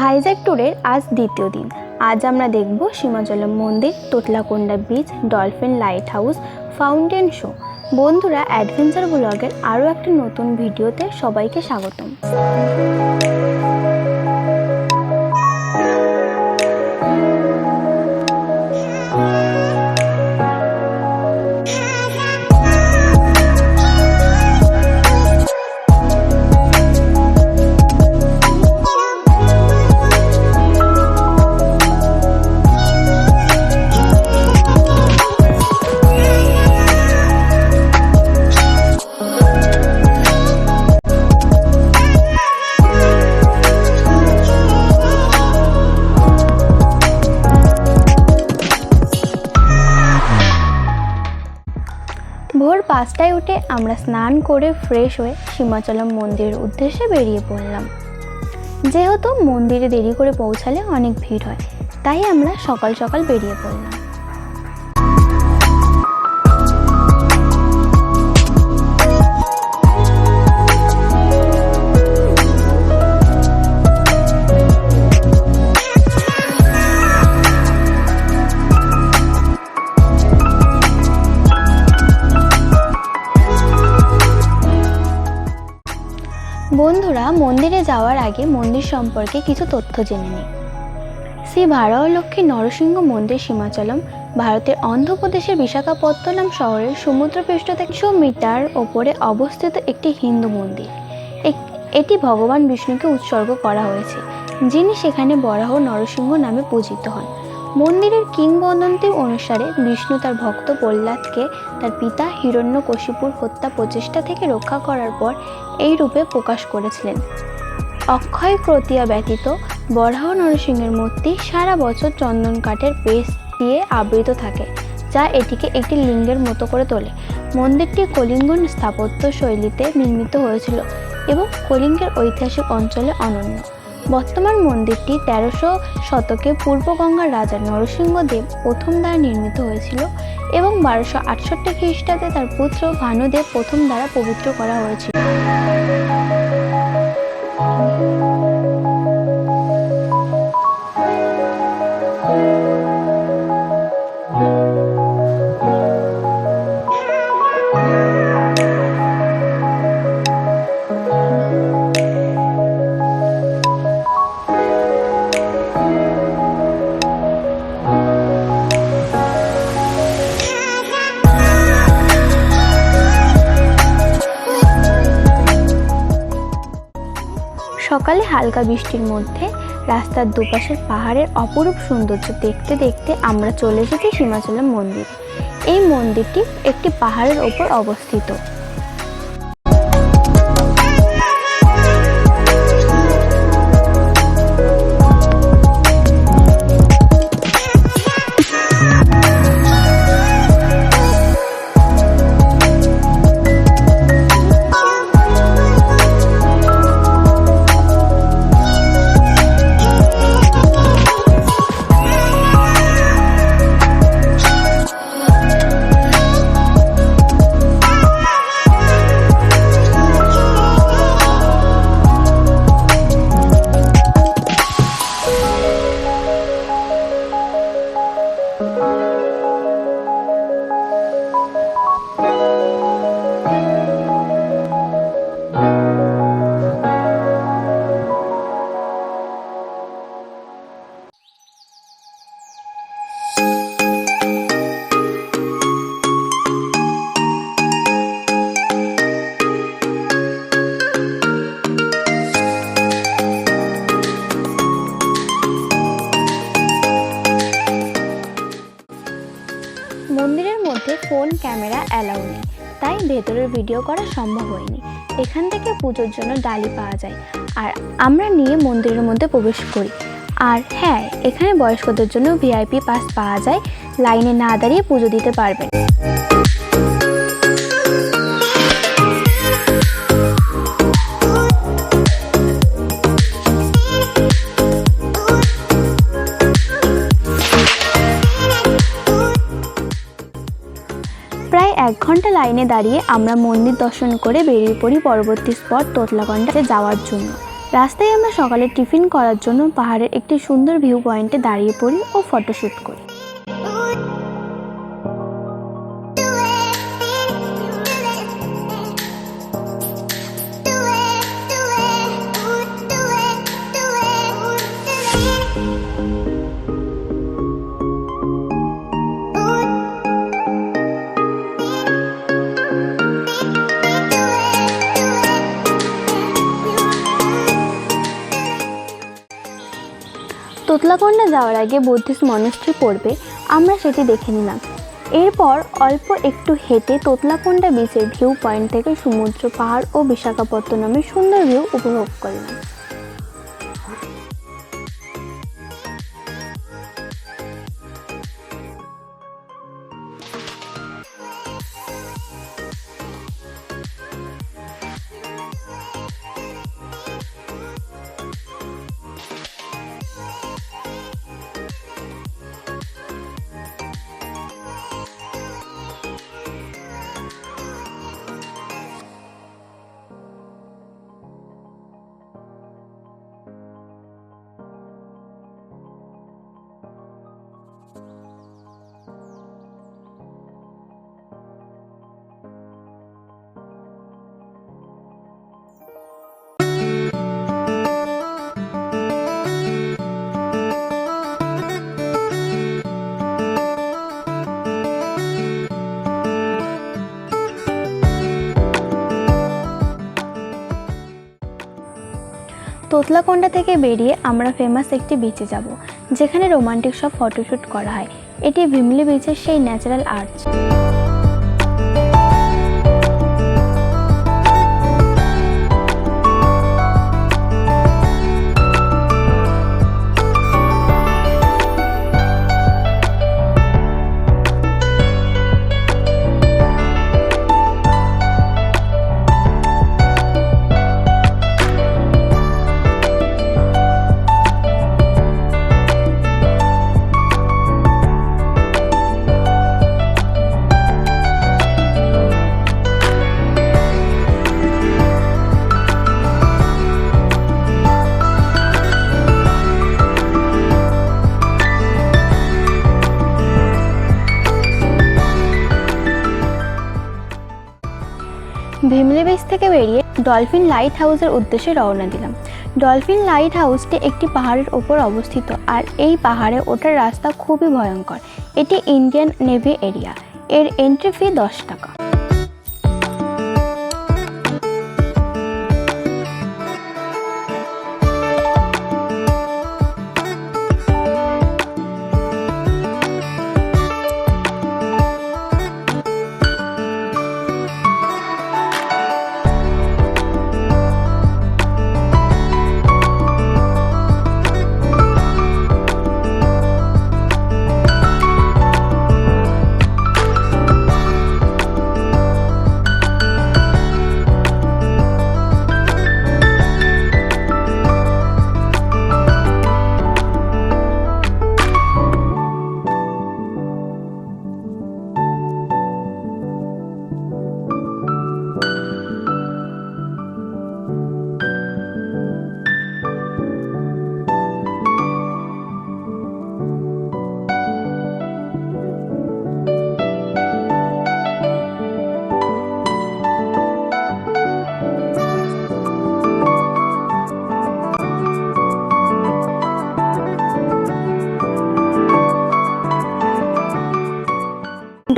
ভাইজ্যাগ ট্যুরের আজ দ্বিতীয় দিন। আজ আমরা দেখব সীমাচলম মন্দির, Thotlakonda beach, dolphin lighthouse, fountain show. বন্ধুরা, অ্যাডভেঞ্চার ব্লগের আরও একটা নতুন ভিডিওতে সবাইকে স্বাগতম। ভোর 5টায় উঠে আমরা স্নান করে ফ্রেশ হয়ে সীমাচলম মন্দিরের উদ্দেশ্যে বেরিয়ে পড়লাম। যেহেতু মন্দিরে দেরি করে পৌঁছালে অনেক ভিড় হয়, তাই আমরা সকাল সকাল বেরিয়ে পড়লাম। বন্ধুরা, মন্দিরে যাওয়ার আগে মন্দির সম্পর্কে কিছু তথ্য জেনে নিই। শ্রী ভারাহলক্ষ্মী নরসিংহ মন্দির সীমাচলম ভারতের অন্ধ্রপ্রদেশের বিশাখাপত্তনম শহরের সমুদ্রপৃষ্ঠ থেকে 100 মিটার ওপরে অবস্থিত একটি হিন্দু মন্দির। এটি ভগবান বিষ্ণুকে উৎসর্গ করা হয়েছে, যিনি সেখানে বরাহ নরসিংহ নামে পূজিত হন। মন্দিরের কিংবদন্তি অনুসারে বিষ্ণু তার ভক্ত প্রহ্লাদকে তার পিতা হিরণ্যকশিপুর হত্যা প্রচেষ্টা থেকে রক্ষা করার পর এই রূপে প্রকাশ করেছিলেন। অক্ষয় তৃতীয়া ব্যতীত বরাহ নরসিংহের মূর্তি সারা বছর চন্দন কাঠের পেস্ট দিয়ে আবৃত থাকে, যা এটিকে একটি লিঙ্গের মতো করে তোলে। মন্দিরটি কলিঙ্গ স্থাপত্য শৈলীতে নির্মিত হয়েছিল এবং কলিঙ্গের ঐতিহাসিক অঞ্চলে অনন্য। বর্তমান মন্দিরটি 1300 শতকে পূর্ব গঙ্গার রাজা নরসিংহদেব প্রথম দ্বারা নির্মিত হয়েছিল এবং 1268 খ্রিস্টাব্দে তার পুত্র ভানুদেব প্রথম দ্বারা পবিত্র করা হয়েছিল। সকালে হালকা বৃষ্টির মধ্যে রাস্তার দুপাশের পাহাড়ের অপরূপ সৌন্দর্য দেখতে দেখতে আমরা চলে এসেছি সীমাচলম মন্দির। এই মন্দিরটি একটি পাহাড়ের ওপর অবস্থিত। মন্দিরের মধ্যে ফোন ক্যামেরা অ্যালাউ নেই, তাই ভেতরের ভিডিও করা সম্ভব হয়নি। এখান থেকে পুজোর জন্য ডালি পাওয়া যায় আর আমরা নিয়ে মন্দিরের মধ্যে প্রবেশ করি। আর হ্যাঁ, এখানে বয়স্কদের জন্য ভিআইপি পাস পাওয়া যায়, লাইনে না দাঁড়িয়ে পুজো দিতে পারবেন। প্রায় 1 ঘন্টা লাইনে দাঁড়িয়ে আমরা মন্দির দর্শন করে বেরিয়ে পড়ি পরবর্তী স্পট তোতলাকোন্ডাতে যাওয়ার জন্য। রাস্তায় আমরা সকালে টিফিন করার জন্য পাহাড়ের একটি সুন্দর ভিউ পয়েন্টে দাঁড়িয়ে পড়ি ও ফটোশ্যুট করি। তোতলাকোন্ডা যাওয়ার আগে বুদ্ধিস্ট মনাস্ট্রি পড়বে, আমরা সেটি দেখে নিলাম। এরপর অল্প একটু হেঁটে তোতলাকোন্ডা বিচের ভিউ পয়েন্ট থেকে সমুদ্র, পাহাড় ও বিশাখাপত্তনমের সুন্দর ভিউ উপভোগ করলাম। তোতলাকোন্ডা থেকে বেরিয়ে আমরা ফেমাস একটি বিচে যাব, যেখানে রোমান্টিক সব ফটোশ্যুট করা হয়। এটি ভিমলি বিচের সেই ন্যাচারাল আর্চ। ভিমলি বিচ থেকে বেরিয়ে ডলফিন লাইট হাউসের উদ্দেশ্যে রওনা দিলাম। ডলফিন লাইট হাউসটি একটি পাহাড়ের ওপর অবস্থিত, আর এই পাহাড়ে ওঠার রাস্তা খুবই ভয়ঙ্কর। এটি ইন্ডিয়ান নেভি এরিয়া। এর এন্ট্রি ফি 10 টাকা।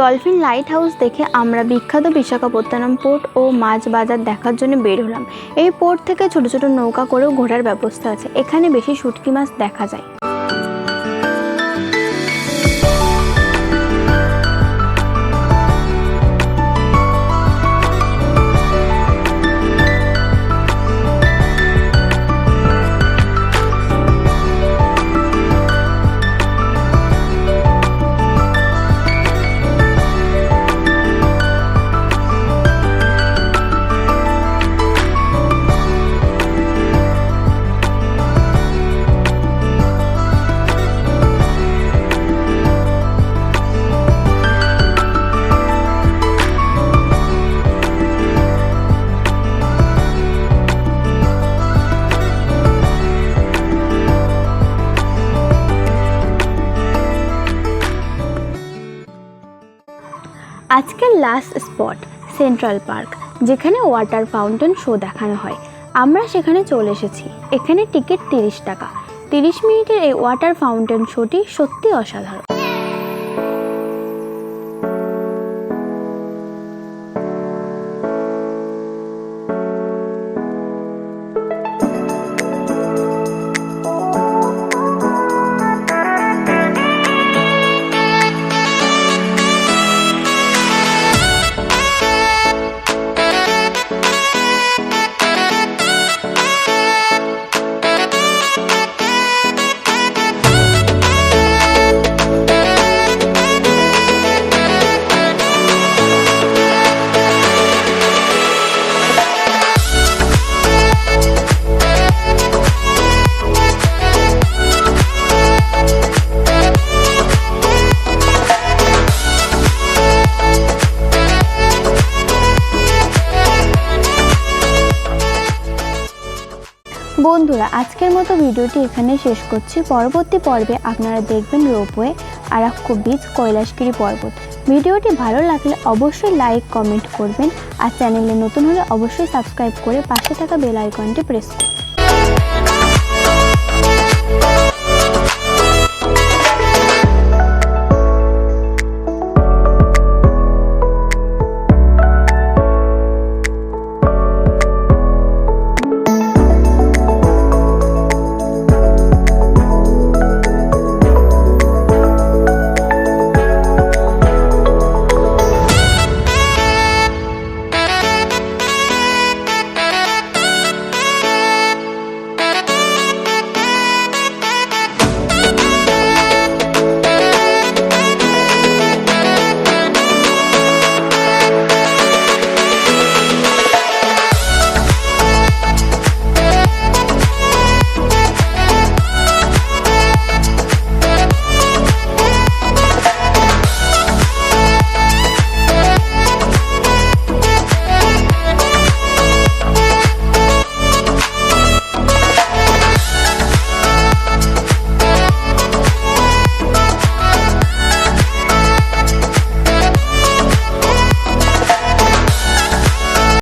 ডলফিন লাইট হাউস দেখে আমরা বিখ্যাত বিশাখাপত্তনম পোর্ট ও মাছ বাজার দেখার জন্য বের হলাম। এই পোর্ট থেকে ছোট ছোট নৌকা করেও ঘোরার ব্যবস্থা আছে। এখানে বেশি শুটকি মাছ দেখা যায়। আজকের লাস্ট স্পট সেন্ট্রাল পার্ক, যেখানে ওয়াটার ফাউন্টেন শো দেখানো হয়। আমরা সেখানে চলে এসেছি। এখানে টিকিট 30 টাকা। 30 মিনিটের এই ওয়াটার ফাউন্টেন শোটি সত্যি অসাধারণ। বন্ধুরা, আজকের মতো ভিডিওটি এখানে শেষ করছি। পরবর্তী পর্বে আপনারা দেখবেন রোপওয়ে, আরাক্কো বিচ, কৈলাসগিরি পর্বত। ভিডিওটি ভালো লাগলে অবশ্যই লাইক কমেন্ট করবেন, আর চ্যানেলে নতুন হলে অবশ্যই সাবস্ক্রাইব করে পাশে থাকা বেল আইকনটি প্রেস করুন।